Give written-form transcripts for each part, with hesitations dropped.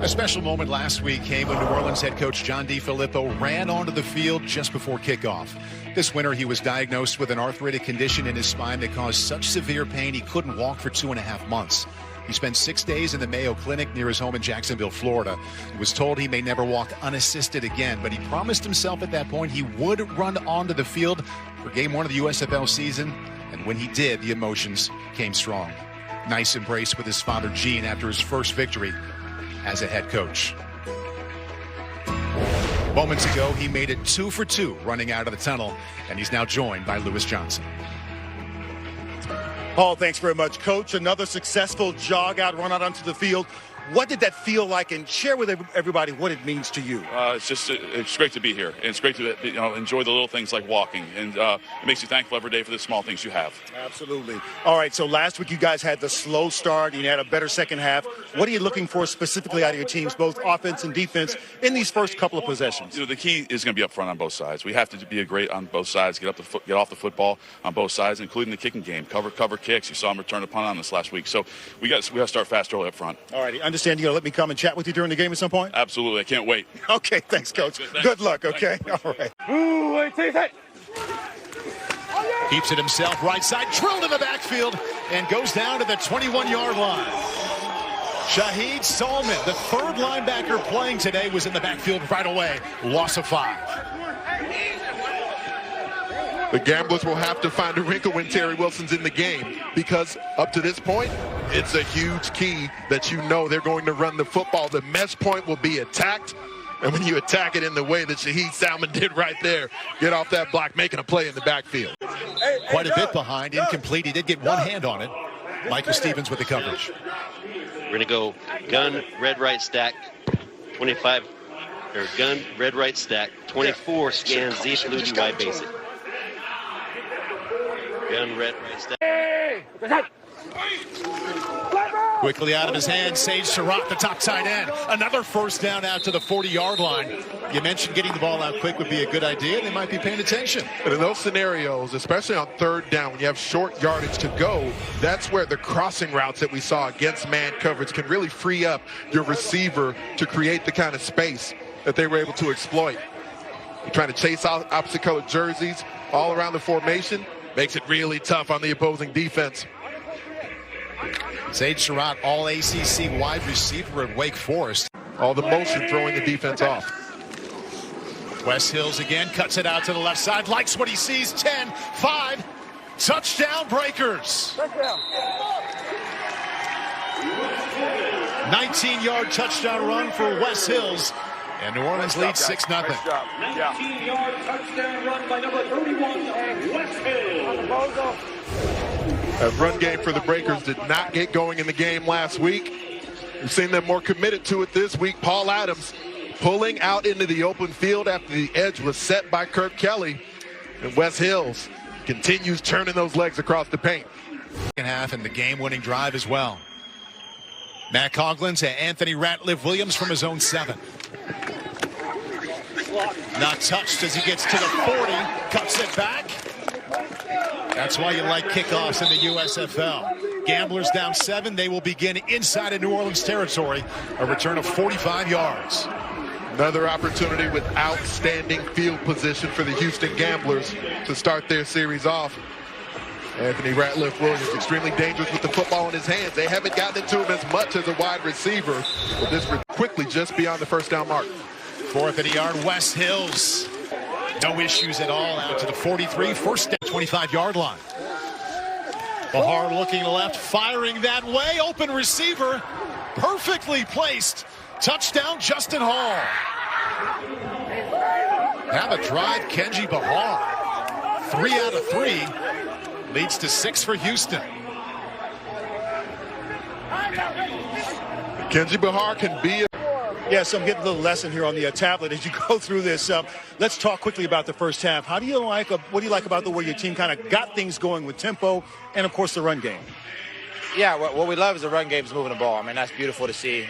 A special moment last week came when New Orleans head coach John DeFilippo ran onto the field just before kickoff. This winter, he was diagnosed with an arthritic condition in his spine that caused such severe pain he couldn't walk for 2.5 months. He spent 6 days in the Mayo Clinic near his home in Jacksonville, Florida. He was told he may never walk unassisted again, but he promised himself at that point he would run onto the field for Game 1 of the USFL season. And when he did, the emotions came strong. Nice embrace with his father, Gene, after his first victory as a head coach. Moments ago, he made it 2 for 2 running out of the tunnel, and he's now joined by Lewis Johnson. Paul, thanks very much, Coach. Another successful jog out, run out onto the field. What did that feel like? And share with everybody what it means to you. It's great to be here. And it's great to enjoy the little things like walking. And it makes you thankful every day for the small things you have. Absolutely. All right, so last week you guys had the slow start. You had a better second half. What are you looking for specifically out of your teams, both offense and defense, in these first couple of possessions? The key is going to be up front on both sides. We have to be great on both sides, get off the football on both sides, including the kicking game. Cover kicks. You saw him return a punt on this last week. So we got to start fast early up front. All righty. Understand you're going to let me come and chat with you during the game at some point? Absolutely. I can't wait. Okay. Thanks, Coach. Good luck, okay? All right. Keeps it himself, right side, drilled in the backfield, and goes down to the 21-yard line. Shaheed Salman, the third linebacker playing today, was in the backfield right away. Loss of 5. The Gamblers will have to find a wrinkle when Terry Wilson's in the game, because up to this point, it's a huge key that they're going to run the football. The mesh point will be attacked, and when you attack it in the way that Shaheed Salman did right there, get off that block, making a play in the backfield. Quite a bit behind, incomplete. He did get one hand on it. Michael Stevens with the coverage. We're going to go gun, red, right, stack, 25, or gun, red, right, stack, 24, scan, Z, blue, Y, basic. Gun, red, right, stack. Quickly out of his hands, Sage Surratt, the top tight end. Another first down out to the 40-yard line. You mentioned getting the ball out quick would be a good idea. They might be paying attention. And in those scenarios, especially on third down, when you have short yardage to go, that's where the crossing routes that we saw against man coverage can really free up your receiver to create the kind of space that they were able to exploit. You're trying to chase out opposite colored jerseys all around the formation. Makes it really tough on the opposing defense. Sage Surratt, all ACC wide receiver at Wake Forest. All the motion throwing the defense off. Wes Hills again, cuts it out to the left side, likes what he sees, 10, 5, touchdown Breakers. 19-yard touchdown run for Wes Hills, and New Orleans leads 6-0. 19-yard touchdown run by number 31, Wes Hills. That run game for the Breakers did not get going in the game last week. We've seen them more committed to it this week. Paul Adams pulling out into the open field after the edge was set by Kirk Kelly. And Wes Hills continues turning those legs across the paint. Second half and the game-winning drive as well. Matt Coughlin to Anthony Ratliff-Williams from his own 7. Not touched as he gets to the 40, cuts it back. That's why you like kickoffs in the USFL. Gamblers down 7. They will begin inside of New Orleans territory. A return of 45 yards. Another opportunity with outstanding field position for the Houston Gamblers to start their series off. Anthony Ratliff-Williams extremely dangerous with the football in his hands. They haven't gotten it to him as much as a wide receiver, but this quickly just beyond the first down mark. 4th and a yard, Wes Hills. No issues at all out to the 43, first down, 25-yard line. Bahar looking left, firing that way. Open receiver, perfectly placed. Touchdown, Justin Hall. Have a drive, Kenji Bahar. 3 out of 3 leads to 6 for Houston. Kenji Bahar can be Yeah, so I'm getting a little lesson here on the tablet as you go through this. Let's talk quickly about the first half. What do you like about the way your team kind of got things going with tempo and, of course, the run game? Yeah, what we love is the run game's moving the ball. I mean, that's beautiful to see.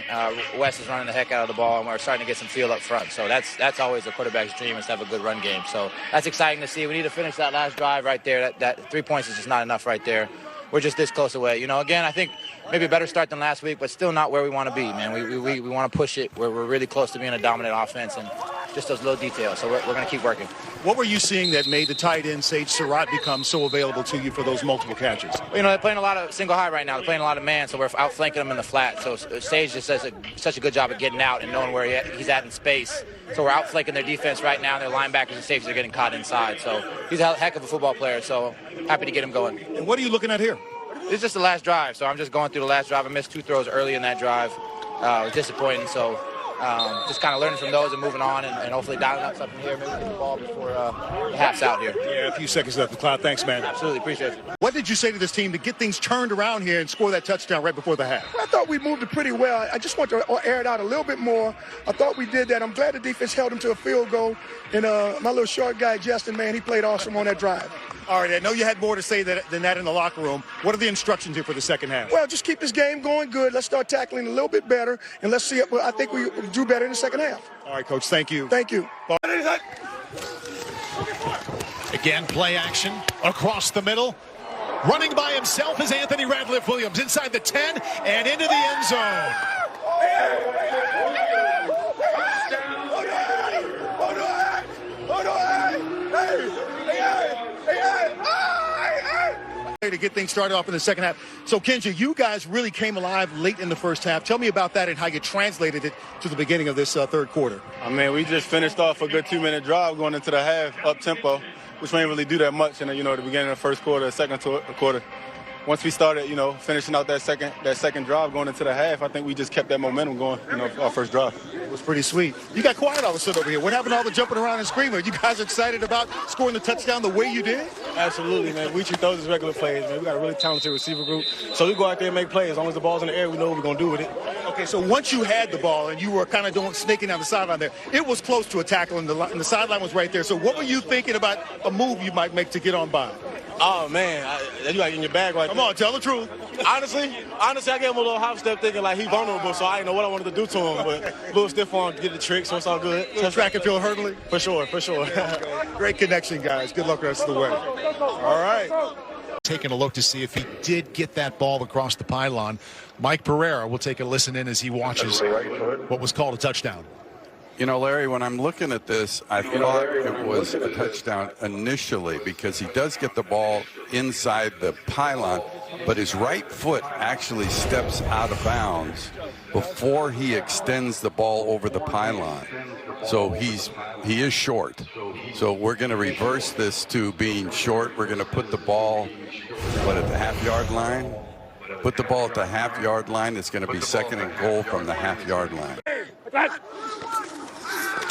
Wes is running the heck out of the ball, and we're starting to get some feel up front. So that's always the quarterback's dream, is to have a good run game. So that's exciting to see. We need to finish that last drive right there. That 3 points is just not enough right there. we're just this close away. You know, again, I think maybe a better start than last week, but still not where we want to be, man. We want to push it. We're really close to being a dominant offense, and just those little details. So we're going to keep working. What were you seeing that made the tight end, Sage Surratt, become so available to you for those multiple catches? You know, they're playing a lot of single high right now. They're playing a lot of man, so we're outflanking them in the flat. So Sage just does such a good job of getting out and knowing where he's at in space. So we're outflanking their defense right now. Their linebackers and safeties are getting caught inside. So he's a heck of a football player, so happy to get him going. And what are you looking at here? It's just the last drive, so I'm just going through the last drive. I missed 2 throws early in that drive. It was disappointing, so just kind of learning from those and moving on and hopefully dialing up something here, maybe get the ball before the half's out here. Yeah, a few seconds left. Cloud, thanks, man. Absolutely, appreciate it. What did you say to this team to get things turned around here and score that touchdown right before the half? Well, I thought we moved it pretty well. I just want to air it out a little bit more. I thought we did that. I'm glad the defense held him to a field goal. And my little short guy, Justin, man, he played awesome on that drive. All right, I know you had more to say than that in the locker room. What are the instructions here for the second half? Well, just keep this game going good. Let's start tackling a little bit better, and let's see. I think we do better in the second half. All right, Coach, thank you. Thank you. Again, play action across the middle. Running by himself is Anthony Radcliffe Williams inside the 10 and into the end zone. To get things started off in the second half. So, Kenji, you guys really came alive late in the first half. Tell me about that and how you translated it to the beginning of this third quarter. I mean, we just finished off a good 2-minute drive going into the half, up-tempo, which we didn't really do that much in the beginning of the first quarter, second quarter. Once we started, finishing out that second drive going into the half, I think we just kept that momentum going, our first drive. It was pretty sweet. You got quiet all of a sudden over here. What happened to all the jumping around and screaming? Are you guys excited about scoring the touchdown the way you did? Absolutely, man. We treat those as regular plays, man. We got a really talented receiver group. So we go out there and make plays. As long as the ball's in the air, we know what we're going to do with it. Okay, so once you had the ball and you were kind of snaking down the sideline there, it was close to a tackle and the sideline was right there. So what were you thinking about a move you might make to get on by? Oh, man, you got in your bag right Come there. on, tell the truth. Honestly, I gave him a little hop step thinking like he's vulnerable, so I didn't know what I wanted to do to him, but a little stiff arm to get the trick, so it's all good. Track and field hurdling? For sure. Great connection, guys. Good luck the rest of the way. All right. Taking a look to see if he did get that ball across the pylon. Mike Pereira will take a listen in as he watches what was called a touchdown. You know, Larry, when I'm looking at this, I thought it was a touchdown initially because he does get the ball inside the pylon, but his right foot actually steps out of bounds before he extends the ball over the pylon. So he is short. So we're going to reverse this to being short. We're going to put the ball, at the half-yard line? Put the ball at the half-yard line. It's going to be second and goal from the half-yard line.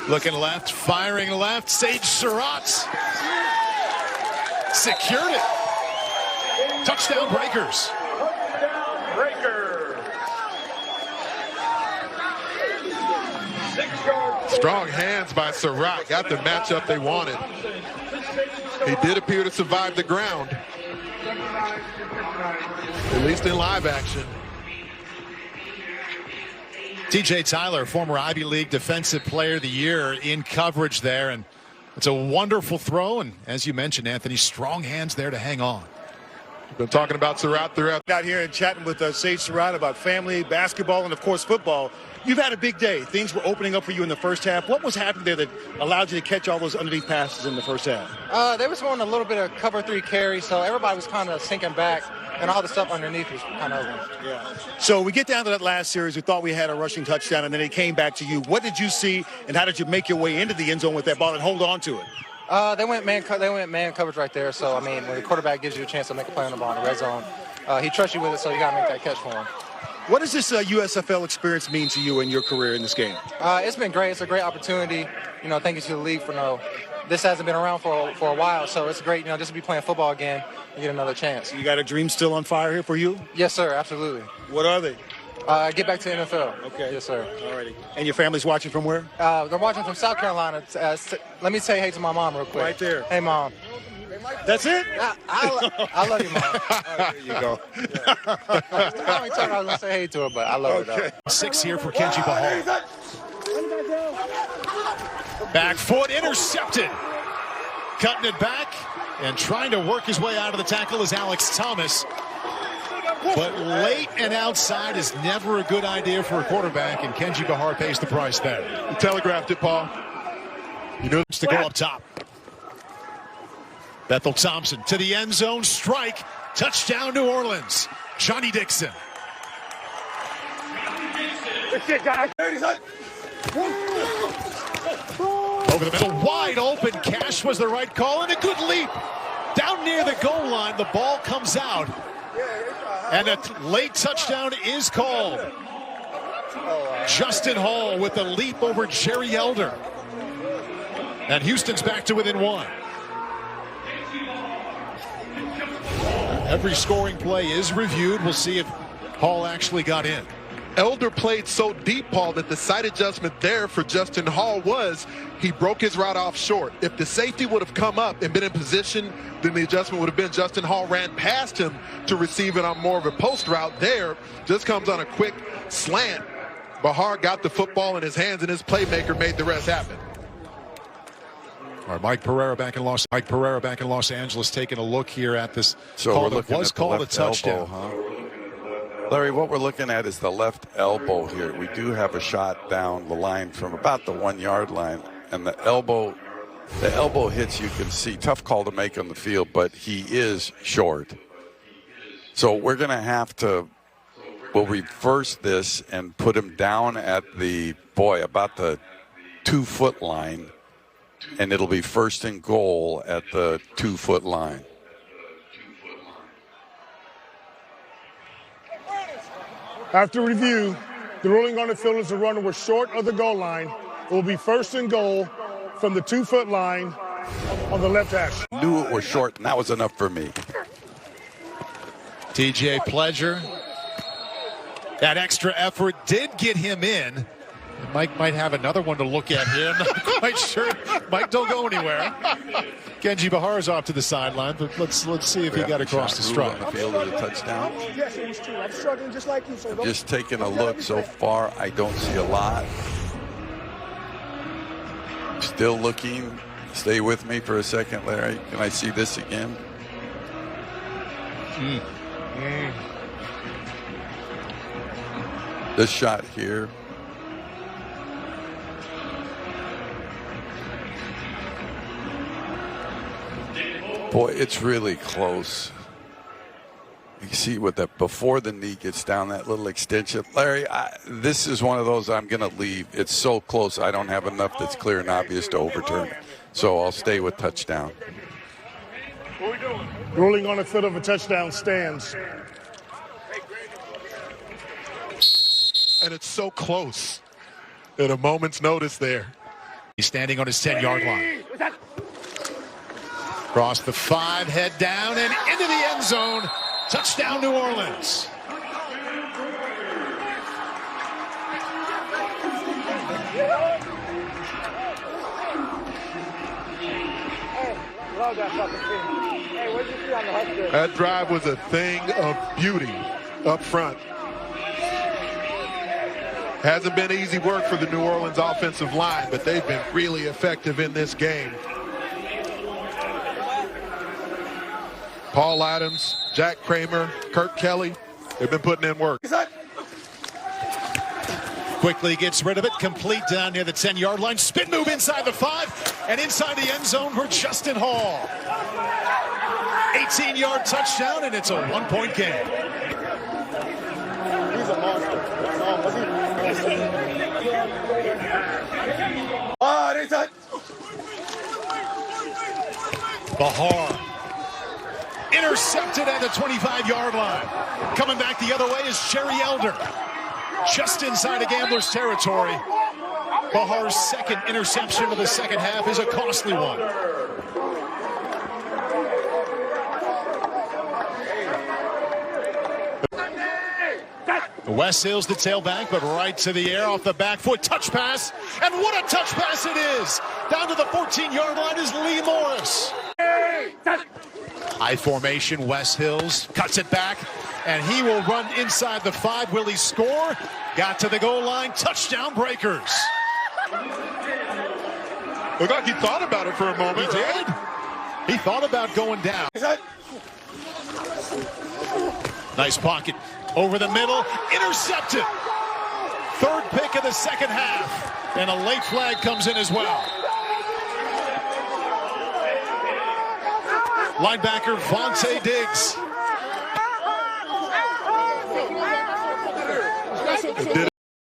Looking left, firing left, Sage Surratt secured it. Touchdown Breakers. Strong hands by Surratt. Got the matchup they wanted. He did appear to survive the ground, at least in live action. TJ Tyler, former Ivy League Defensive Player of the Year, in coverage there, and it's a wonderful throw, and as you mentioned, Anthony, strong hands there to hang on. Been talking about Surratt throughout. Out here and chatting with Sage Surratt about family, basketball, and of course football. You've had a big day. Things were opening up for you in the first half. What was happening there that allowed you to catch all those underneath passes in the first half? They was running a little bit of cover 3 carry, so everybody was kind of sinking back, and all the stuff underneath was kind of yeah. So we get down to that last series. We thought we had a rushing touchdown, and then it came back to you. What did you see, and how did you make your way into the end zone with that ball and hold on to it? They went man coverage right there. So I mean, when the quarterback gives you a chance to make a play on the ball in the red zone, he trusts you with it, so you got to make that catch for him. What does this USFL experience mean to you in your career in this game? It's been great. It's a great opportunity. Thank you to the league for this hasn't been around for a while, so it's great. Just to be playing football again and get another chance. You got a dream still on fire here for you? Yes, sir. Absolutely. What are they? Get back to the NFL. Okay. Yes, sir. Alrighty. And your family's watching from where? They're watching from South Carolina. Let me say hey to my mom real quick. Right there. Hey, Mom. That's it? I love you, Mom. There you go. The only time I was going to say hey to her, but I love her, though. 6 here for Kenji Bahal. Back foot intercepted. Cutting it back and trying to work his way out of the tackle is Alex Thomas. But late and outside is never a good idea for a quarterback, and Kenji Bahar pays the price there. You telegraphed it, Paul. You know it's to go up top. Bethel Thompson to the end zone, strike, touchdown New Orleans. Johnny Dixon. Over the middle, wide open. Cash was the right call, and a good leap. Down near the goal line, the ball comes out. And a late touchdown is called. Justin Hall with a leap over Jerry Elder. And Houston's back to within one. Every scoring play is reviewed. We'll see if Hall actually got in. Elder played so deep, Paul, that the side adjustment there for Justin Hall was he broke his route off short. If the safety would have come up and been in position, then the adjustment would have been Justin Hall ran past him to receive it on more of a post route. There just comes on a quick slant. Bahar got the football in his hands, and his playmaker made the rest happen. All right, Mike Pereira back in Los Angeles, taking a look here at this so call we're that looking was at the called a left touchdown. elbow, huh? Larry, what we're looking at is the left elbow here. We do have a shot down the line from about the 1 yard line, and the elbow hits, you can see. Tough call to make on the field, but he is short. So we're going to have to, we'll reverse this and put him down at about the 2 foot line, and it'll be first and goal at the 2 foot line. After review, the ruling on the field is the runner was short of the goal line. It will be first and goal from the 2 foot line on the left hash. Knew it was short, and that was enough for me. TJ Pleasure. That extra effort did get him in. Mike might have another one to look at here. I'm not quite sure. Mike don't go anywhere. Kenji Bahar is off to the sideline, but let's see if he got across the stripe. On the field of the touchdown. Yes, it was true. I'm struggling just like you. So Just taking a look so far, I don't see a lot. Still looking. Stay with me for a second, Larry. Can I see this again? This shot here. Boy, it's really close. You see with that before the knee gets down, that little extension. Larry, this is one of those I'm going to leave. It's so close, I don't have enough that's clear and obvious to overturn it. So I'll stay with touchdown. Ruling on the field of a touchdown stands. And it's so close at a moment's notice there. He's standing on his 10-yard line. Across the 5, head down and into the end zone. Touchdown, New Orleans. That drive was a thing of beauty up front. Hasn't been easy work for the New Orleans offensive line, but they've been really effective in this game. Paul Adams, Jack Kramer, Kirk Kelly, they've been putting in work. Quickly gets rid of it, complete down near the 10-yard line. Spin move inside the 5 and inside the end zone for Justin Hall. 18-yard touchdown, and it's a 1-point game. He's a monster. Bahar intercepted at the 25-yard line. Coming back the other way is Jerry Elder. Just inside of Gambler's territory. Bahar's second interception of the second half is a costly one. Wes Hill's the tailback, but right to the air off the back foot. Touch pass, and what a touch pass it is! Down to the 14-yard line is Lee Morris. High formation, Wes Hills cuts it back, and he will run inside the 5. Will he score? Got to the goal line. Touchdown, Breakers. Looked like he thought about it for a moment. He did. He thought about going down. Nice pocket over the middle, intercepted. Third pick of the second half, and a late flag comes in as well. Linebacker Vontae Diggs.